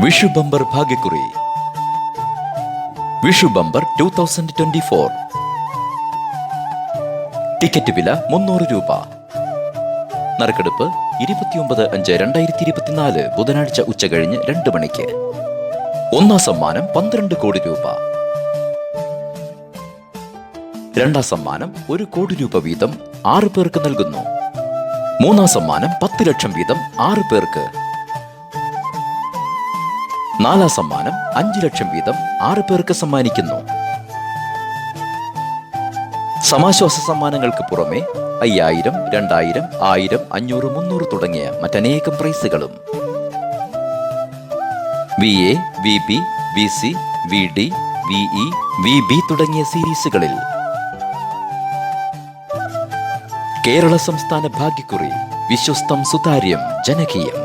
Vishu bumper ഭാഗ്യക്കുറി. Vishu bumper 2024. Ticket വില 300 രൂപ. നറുക്കെടുപ്പ് 29/5/2024 ബുധനാഴ്ച ഉച്ചകഴിഞ്ഞ് 2 മണിക്ക്. ഒന്നാം സമ്മാനം 12 കോടി രൂപ. രണ്ടാം സമ്മാനം 1 കോടി രൂപ വീതം 6 പേർക്ക് നൽകുന്നു. മൂന്നാം സമ്മാനം 10 ലക്ഷം വീതം 6 പേർക്ക്. നാലാം സമ്മാനം 5 ലക്ഷം വീതം 6 പേർക്ക് സമ്മാനിക്കുന്നു. സമാശ്വാസ സമ്മാനങ്ങൾക്ക് പുറമെ 5000, 2000, 1000, 500, 300 തുടങ്ങിയ മറ്റനേകം പ്രൈസുകളും. VA, VB, VC, VD, VE, VB തുടങ്ങിയ സീരീസുകളിൽ. കേരള സംസ്ഥാന ഭാഗ്യക്കുറി. വിശ്വസ്തം, സുതാര്യം, ജനകീയം.